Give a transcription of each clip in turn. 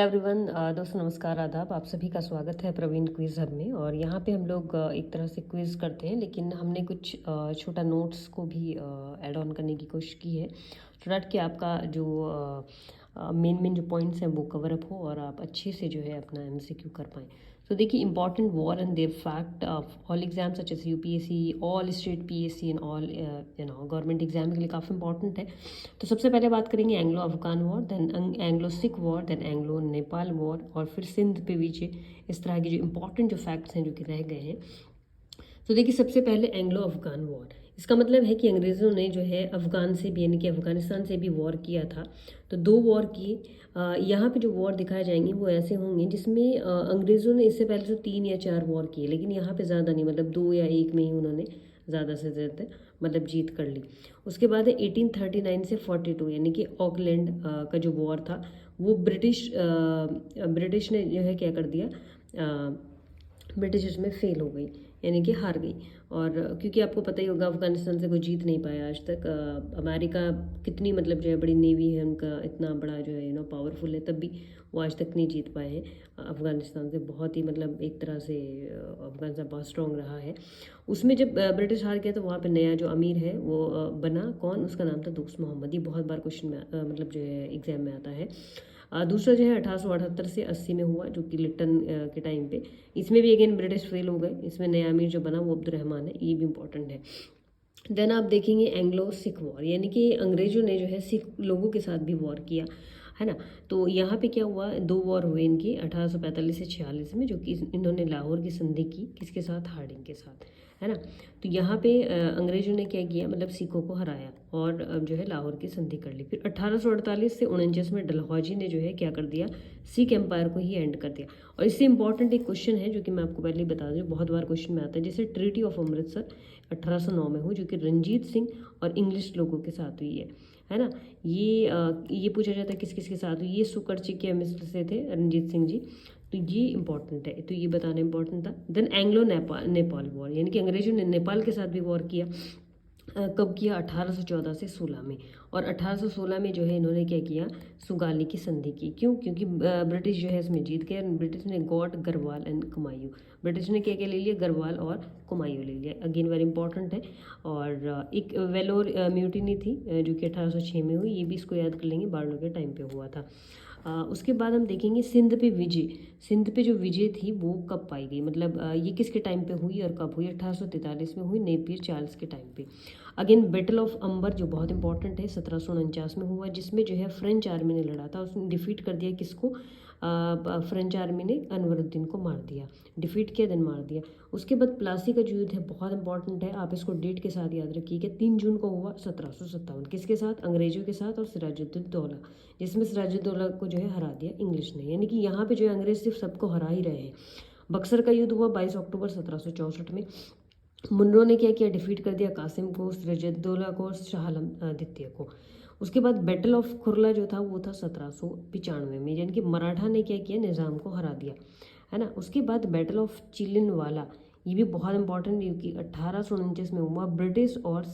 Everyone, दोस्तों नमस्कार, आदाब। आप सभी का स्वागत है प्रवीण क्विज हब में। और यहाँ पे हम लोग एक तरह से क्विज करते हैं, लेकिन हमने कुछ छोटा नोट्स को भी ऐड ऑन करने की कोशिश की है, सो डैट कि आपका जो मेन जो पॉइंट्स हैं वो कवर अप हो और आप अच्छे से जो है अपना एमसीक्यू कर पाएँ। तो देखिए, important war and their fact of all exams such as UPSC, all state PSC and all government exam के लिए काफ़ी इंपॉर्टेंट है। तो सबसे पहले बात करेंगे Anglo Afghan war, then Anglo Sikh war, then Anglo Nepal war और फिर सिंध पे विजय। इस तरह के जो इंपॉर्टेंट जो फैक्ट्स हैं जो कि रह गए हैं। तो देखिए, सबसे पहले एंग्लो अफगान वॉर, इसका मतलब है कि अंग्रेज़ों ने जो है अफगान से भी यानी कि अफगानिस्तान से भी वॉर किया था। तो दो वॉर किए। यहाँ पे जो वॉर दिखाए जाएंगे वो ऐसे होंगे जिसमें अंग्रेज़ों ने इससे पहले तो 3 या 4 वॉर किए, लेकिन यहाँ पे ज़्यादा नहीं, मतलब 2 या 1 में ही उन्होंने ज़्यादा से ज़्यादा मतलब जीत कर ली। उसके बाद है 1839 से 42, यानी कि ऑकलैंड का जो वॉर था वो ब्रिटिश ने जो है क्या कर दिया, ब्रिटिश उसमें फेल हो गई, यानी कि हार गई। और क्योंकि आपको पता ही होगा अफगानिस्तान से कोई जीत नहीं पाया आज तक। अमेरिका कितनी मतलब जो है बड़ी नेवी है उनका, इतना बड़ा जो है पावरफुल है, तब भी वो आज तक नहीं जीत पाए हैं अफगानिस्तान से। बहुत ही मतलब एक तरह से अफगानिस्तान बहुत स्ट्रॉन्ग रहा है। उसमें जब ब्रिटिश हार गया तो वहाँ पे नया जो अमीर है वो बना, कौन, उसका नाम था दोस्त मोहम्मद। ये बहुत बार क्वेश्चन में मतलब जो है एग्जाम में आता है। दूसरा जो है 1878 से 80 में हुआ, जो कि लिट्टन के टाइम पे। इसमें भी अगेन ब्रिटिश फेल हो गए। इसमें नया अमीर जो बना वो अब्दुलरहमान है, ये भी इंपॉर्टेंट है। देन आप देखेंगे एंग्लो सिख वॉर, यानी कि अंग्रेजों ने जो है सिख लोगों के साथ भी वॉर किया है ना। तो यहाँ पे क्या हुआ, 2 वॉर हुए इनकी 1845 से 46 में, जो कि इन्होंने लाहौर की संधि की, किसके साथ, हार्डिंग के साथ, है ना। तो यहाँ पे अंग्रेजों ने क्या किया, मतलब सिखों को हराया और जो है लाहौर की संधि कर ली। फिर 1848 से 49 में डलहौजी ने जो है क्या कर दिया, सिख एम्पायर को ही एंड कर दिया। और इससे इंपॉर्टेंट एक क्वेश्चन है जो कि मैं आपको पहले ही बता दूँ, बहुत बार क्वेश्चन में आता है, जैसे ट्रीटी ऑफ अमृतसर 1809 में हुई, जो कि रंजीत सिंह और इंग्लिश लोगों के साथ हुई है ना। ये पूछा जाता है किस किस के साथ हुई, ये सुकरची के मिस्र से थे रंजीत सिंह जी। तो ये इंपॉर्टेंट है, तो ये बताना इंपॉर्टेंट था। देन एंग्लो नेपाल वॉर, यानी कि अंग्रेजों ने नेपाल के साथ भी वॉर किया। कब किया, 1814 से 16 में। और 1816 में जो है इन्होंने क्या किया, सुगाली की संधि की। क्यों, क्योंकि ब्रिटिश जो है इसमें जीत गए। ब्रिटिश ने got Garhwal and Kumaon, British ने क्या क्या ले लिया, गढ़वाल और कुमायूं ले लिया। अगेन वेरी इंपॉर्टेंट है। और एक वेलोर म्यूटिनी थी जो कि 1806 में हुई, ये भी इसको याद कर लेंगे, बार्लो के टाइम पे हुआ था। उसके बाद हम देखेंगे सिंध पे विजय। सिंध पे जो विजय थी वो कब पाई गई, मतलब ये किसके टाइम पे हुई और कब हुई, 1843 में हुई, नेपियर चार्ल्स के टाइम पे। अगेन बैटल ऑफ अंबर जो बहुत इंपॉर्टेंट है, 1749 में हुआ, जिसमें जो है फ्रेंच आर्मी ने लड़ा था। उसने डिफीट कर दिया किसको, फ्रेंच आर्मी ने अनवरुद्दीन को मार दिया, डिफीट किया, देन मार दिया। उसके बाद प्लासी का जो युद्ध है बहुत इंपॉर्टेंट है, आप इसको डेट के साथ याद रखिएगा। 3 जून को हुआ 1757, किसके साथ, अंग्रेजों के साथ और सिराजुद्दौला, जिसमें सिराजुद्दौला को जो है हरा दिया इंग्लिश ने। यानी कि यहाँ पे जो है अंग्रेज सिर्फ सबको हरा ही रहे हैं। बक्सर का युद्ध हुआ 22 अक्टूबर 1764 में। मुनरो ने क्या किया, डिफीट कर दिया कासिम को, सिराजुद्दौला को और शाह आलम द्वितीय को। उसके बाद बैटल ऑफ खुरला जो था वो था 1795 में, यानी कि मराठा ने क्या किया, निज़ाम को हरा दिया, है ना। उसके बाद बैटल ऑफ चिलिनवाला, ये भी बहुत इंपॉर्टेंट, क्योंकि 1849 में हुआ, ब्रिटिश और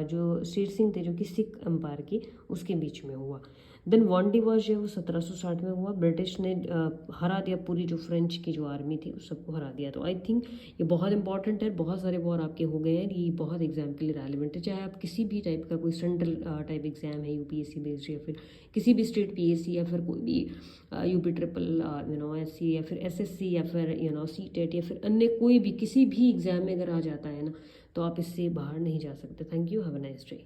जो शेर सिंह थे जो कि सिख एम्पायर की, उसके बीच में हुआ। देन वांडी वॉर जो है वो 1760 में हुआ, ब्रिटिश ने हरा दिया पूरी जो फ्रेंच की जो आर्मी थी उस सबको हरा दिया। तो आई थिंक ये बहुत इंपॉर्टेंट है। बहुत सारे वॉर आपके हो गए हैं, ये बहुत एग्जाम के लिए रेलिवेंट है। चाहे आप किसी भी टाइप का कोई सेंट्रल टाइप एग्जाम है, यूपीएससी बेस्ड, या फिर किसी भी स्टेट पीएससी, या फिर कोई भी यूपी ट्रिपल एससी, या फिर एसएससी, या फिर सीटेट, या फिर अन्य कोई भी किसी भी एग्जाम में अगर आ जाता है ना, तो आप इससे बाहर नहीं जा सकते। Thank you, have a nice day.